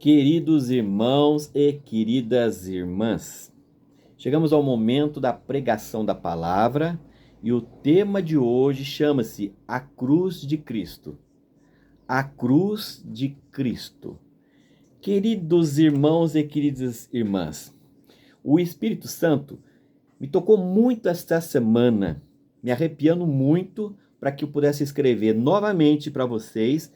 Queridos irmãos e queridas irmãs, chegamos ao momento da pregação da palavra e o tema de hoje chama-se A Cruz de Cristo. A Cruz de Cristo. Queridos irmãos e queridas irmãs, o Espírito Santo me tocou muito esta semana, me arrepiando muito para que eu pudesse escrever novamente para vocês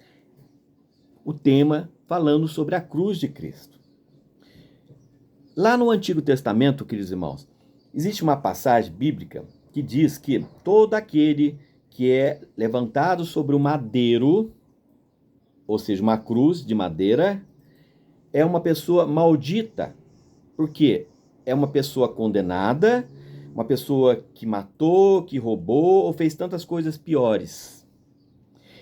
o tema falando sobre a cruz de Cristo. Lá no Antigo Testamento, queridos irmãos, existe uma passagem bíblica que diz que todo aquele que é levantado sobre o madeiro, ou seja, uma cruz de madeira, é uma pessoa maldita, porque é uma pessoa condenada, uma pessoa que matou, que roubou ou fez tantas coisas piores.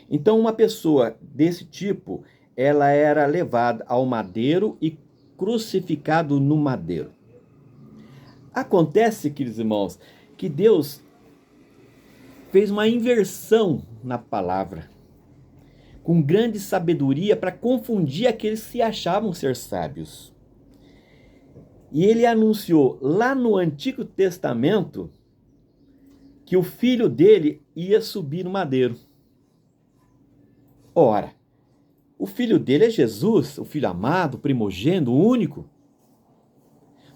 Então, uma pessoa desse tipo, ela era levada ao madeiro e crucificado no madeiro. Acontece, queridos irmãos, que Deus fez uma inversão na palavra, com grande sabedoria para confundir aqueles que se achavam ser sábios. E ele anunciou lá no Antigo Testamento que o filho dele ia subir no madeiro. Ora, o filho dele é Jesus, o filho amado, o primogênito, o único.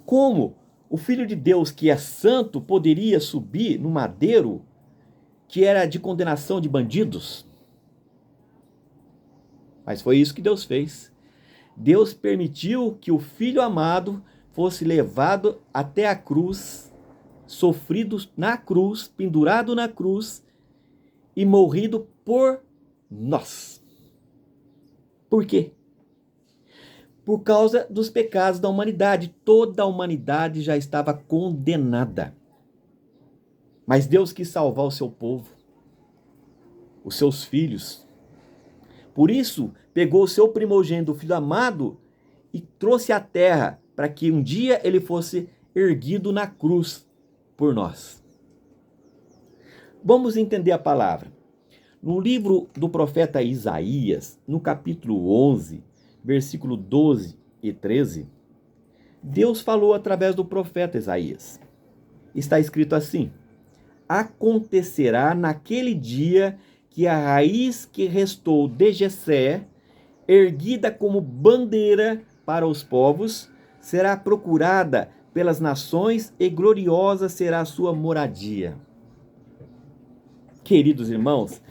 Como o filho de Deus, que é santo, poderia subir no madeiro que era de condenação de bandidos? Mas foi isso que Deus fez. Deus permitiu que o filho amado fosse levado até a cruz, sofrido na cruz, pendurado na cruz e morrido por nós. Por quê? Por causa dos pecados da humanidade. Toda a humanidade já estava condenada. Mas Deus quis salvar o seu povo, os seus filhos. Por isso, pegou o seu primogênito, o filho amado, e trouxe à terra para que um dia ele fosse erguido na cruz por nós. Vamos entender a palavra. No livro do profeta Isaías, no capítulo 11, versículo 12 e 13, Deus falou através do profeta Isaías. Está escrito assim: acontecerá naquele dia que a raiz que restou de Jessé, erguida como bandeira para os povos, será procurada pelas nações e gloriosa será a sua moradia. Queridos irmãos,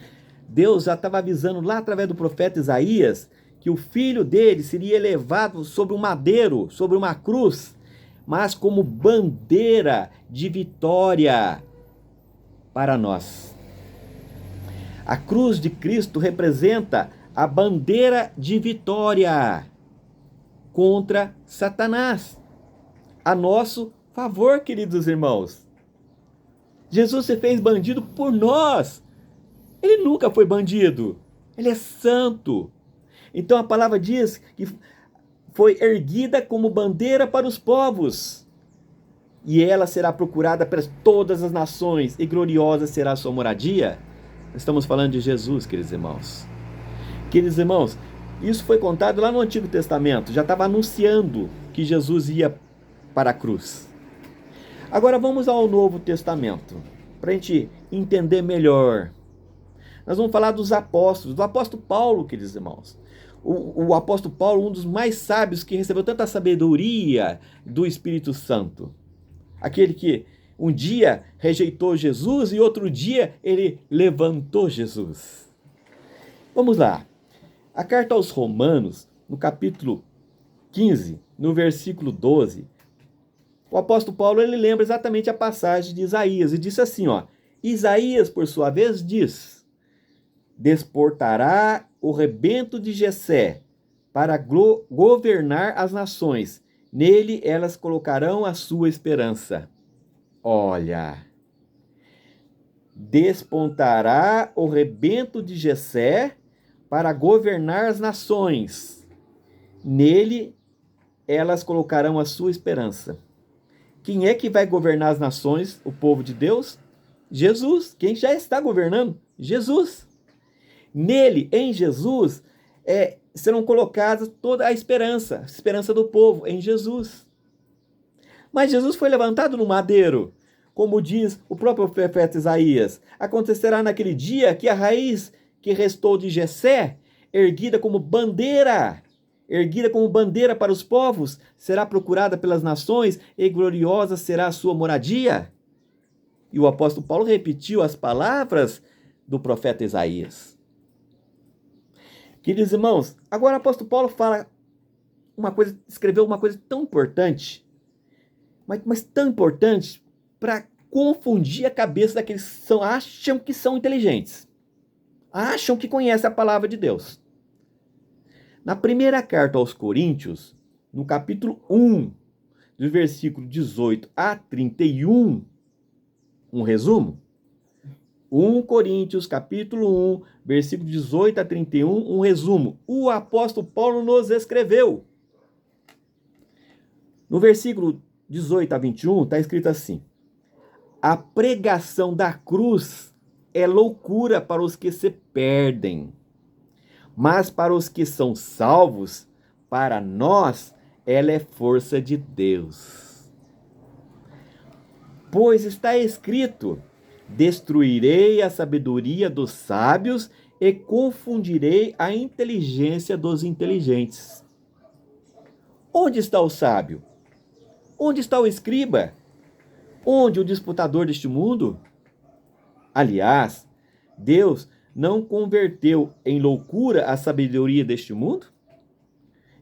Deus já estava avisando lá através do profeta Isaías que o filho dele seria elevado sobre um madeiro, sobre uma cruz, mas como bandeira de vitória para nós. A cruz de Cristo representa a bandeira de vitória contra Satanás, a nosso favor, queridos irmãos. Jesus se fez bandido por nós. Ele nunca foi bandido. Ele é santo. Então a palavra diz que foi erguida como bandeira para os povos. E ela será procurada por todas as nações e gloriosa será a sua moradia. Estamos falando de Jesus, queridos irmãos. Queridos irmãos, isso foi contado lá no Antigo Testamento. Já estava anunciando que Jesus ia para a cruz. Agora vamos ao Novo Testamento, para a gente entender melhor. Nós vamos falar dos apóstolos, do apóstolo Paulo, queridos irmãos. O apóstolo Paulo, um dos mais sábios que recebeu tanta sabedoria do Espírito Santo. Aquele que um dia rejeitou Jesus e outro dia ele levantou Jesus. Vamos lá. A carta aos Romanos, no capítulo 15, no versículo 12, o apóstolo Paulo ele lembra exatamente a passagem de Isaías e disse assim, Isaías, por sua vez, diz: desportará o rebento de Jessé para governar as nações. Nele elas colocarão a sua esperança. Olha, despontará o rebento de Jessé para governar as nações. Nele elas colocarão a sua esperança. Quem é que vai governar as nações, o povo de Deus? Jesus. Quem já está governando? Jesus. Nele, em Jesus, serão colocadas toda a esperança do povo em Jesus. Mas Jesus foi levantado no madeiro, como diz o próprio profeta Isaías. Acontecerá naquele dia que a raiz que restou de Jessé, erguida como bandeira para os povos, será procurada pelas nações e gloriosa será a sua moradia. E o apóstolo Paulo repetiu as palavras do profeta Isaías. Queridos irmãos, agora o apóstolo Paulo escreveu uma coisa tão importante, mas tão importante para confundir a cabeça daqueles que acham que são inteligentes, acham que conhecem a palavra de Deus. Na primeira carta aos Coríntios, no capítulo 1, do versículo 18 a 31, um resumo. 1 Coríntios, capítulo 1, versículo 18 a 31, um resumo. O apóstolo Paulo nos escreveu. No versículo 18 a 21, está escrito assim: a pregação da cruz é loucura para os que se perdem, mas para os que são salvos, para nós, ela é força de Deus. Pois está escrito: destruirei a sabedoria dos sábios e confundirei a inteligência dos inteligentes. Onde está o sábio? Onde está o escriba? Onde o disputador deste mundo? Aliás, Deus não converteu em loucura a sabedoria deste mundo?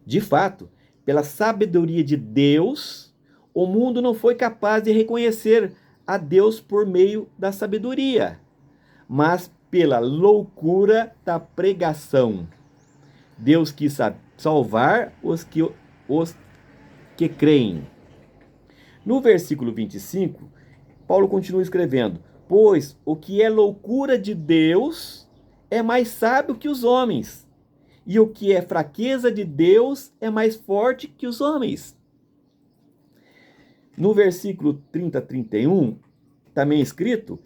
De fato, pela sabedoria de Deus, o mundo não foi capaz de reconhecer a Deus por meio da sabedoria, mas pela loucura da pregação. Deus quis salvar os que creem. No versículo 25, Paulo continua escrevendo: pois o que é loucura de Deus é mais sábio que os homens, e o que é fraqueza de Deus é mais forte que os homens. No versículo 30 a 31, também escrito: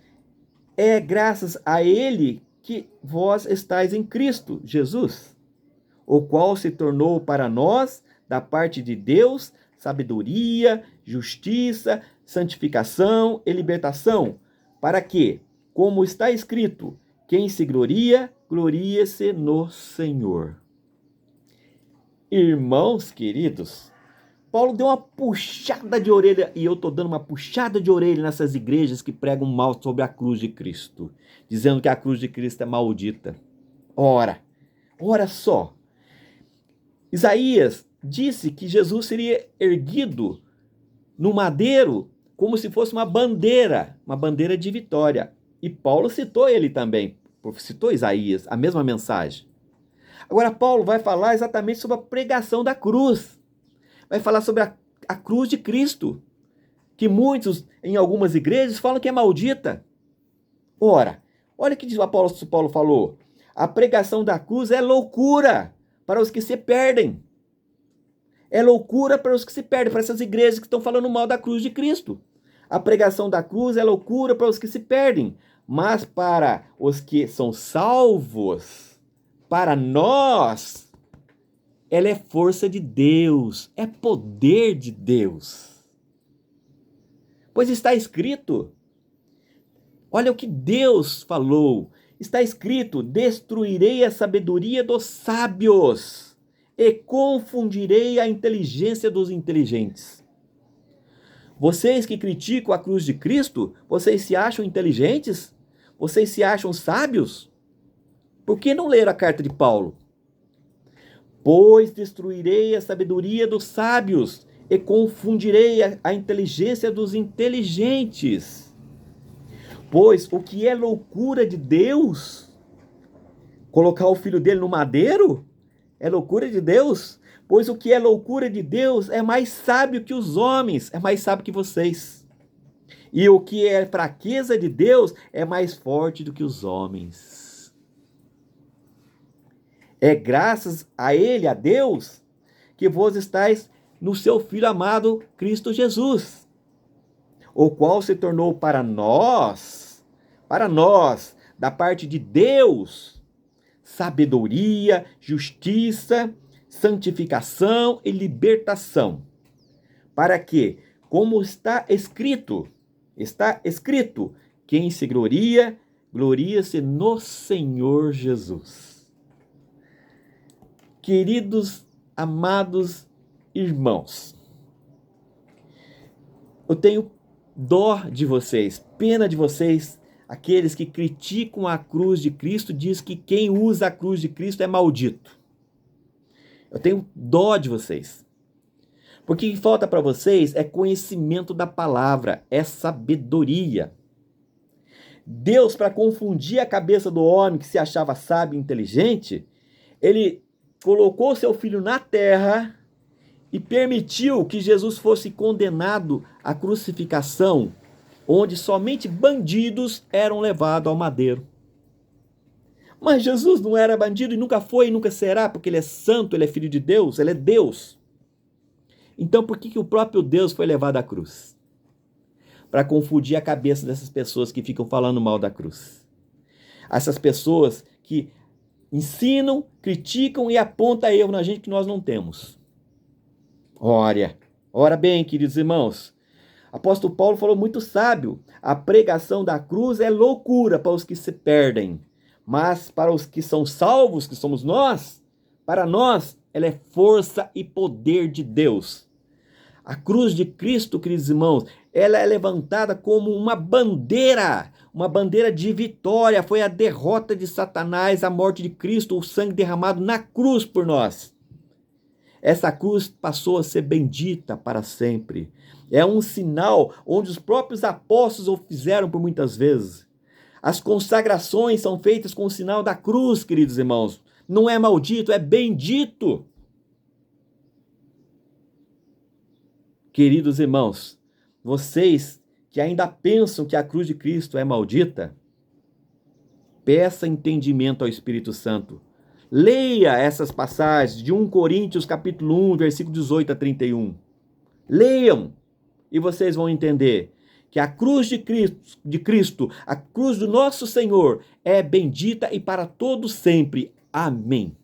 é graças a ele que vós estáis em Cristo Jesus, o qual se tornou para nós, da parte de Deus, sabedoria, justiça, santificação e libertação, para que, como está escrito, quem se gloria, glorie-se no Senhor. Irmãos queridos, Paulo deu uma puxada de orelha, e eu estou dando uma puxada de orelha nessas igrejas que pregam mal sobre a cruz de Cristo, dizendo que a cruz de Cristo é maldita. Ora só, Isaías disse que Jesus seria erguido no madeiro como se fosse uma bandeira de vitória. E Paulo citou ele também, citou Isaías, a mesma mensagem. Agora Paulo vai falar exatamente sobre a pregação da cruz. Vai falar sobre a cruz de Cristo, que muitos, em algumas igrejas, falam que é maldita. Ora, olha o que o apóstolo Paulo falou: a pregação da cruz é loucura para os que se perdem. É loucura para os que se perdem, para essas igrejas que estão falando mal da cruz de Cristo. A pregação da cruz é loucura para os que se perdem, mas para os que são salvos, para nós, ela é força de Deus, é poder de Deus. Pois está escrito, olha o que Deus falou, está escrito: destruirei a sabedoria dos sábios e confundirei a inteligência dos inteligentes. Vocês que criticam a cruz de Cristo, vocês se acham inteligentes? Vocês se acham sábios? Por que não leram a carta de Paulo? Pois destruirei a sabedoria dos sábios e confundirei a inteligência dos inteligentes. Pois o que é loucura de Deus, colocar o filho dele no madeiro, é loucura de Deus? Pois o que é loucura de Deus é mais sábio que os homens, é mais sábio que vocês. E o que é fraqueza de Deus é mais forte do que os homens. É graças a Ele, a Deus, que vós estáis no seu Filho amado Cristo Jesus, o qual se tornou para nós, da parte de Deus, sabedoria, justiça, santificação e libertação. Para que, como está escrito, quem se gloria, gloria-se no Senhor Jesus. Queridos, amados irmãos, eu tenho dó de vocês, pena de vocês, aqueles que criticam a cruz de Cristo, diz que quem usa a cruz de Cristo é maldito. Eu tenho dó de vocês. Porque o que falta para vocês é conhecimento da palavra, é sabedoria. Deus, para confundir a cabeça do homem que se achava sábio e inteligente, ele colocou seu filho na terra e permitiu que Jesus fosse condenado à crucificação, onde somente bandidos eram levados ao madeiro. Mas Jesus não era bandido e nunca foi e nunca será, porque ele é santo, ele é filho de Deus, ele é Deus. Então por que o próprio Deus foi levado à cruz? Para confundir a cabeça dessas pessoas que ficam falando mal da cruz. Essas pessoas que ensinam, criticam e apontam erro na gente que nós não temos. Ora bem, queridos irmãos, apóstolo Paulo falou muito sábio, a pregação da cruz é loucura para os que se perdem, mas para os que são salvos, que somos nós, para nós, ela é força e poder de Deus. A cruz de Cristo, queridos irmãos, ela é levantada como uma bandeira de vitória, foi a derrota de Satanás, a morte de Cristo, o sangue derramado na cruz por nós. Essa cruz passou a ser bendita para sempre. É um sinal onde os próprios apóstolos o fizeram por muitas vezes. As consagrações são feitas com o sinal da cruz, queridos irmãos. Não é maldito, é bendito. Queridos irmãos, vocês que ainda pensam que a cruz de Cristo é maldita, peça entendimento ao Espírito Santo. Leia essas passagens de 1 Coríntios capítulo 1, versículo 18 a 31. Leiam e vocês vão entender que a cruz de Cristo, a cruz do nosso Senhor, é bendita e para todo sempre. Amém.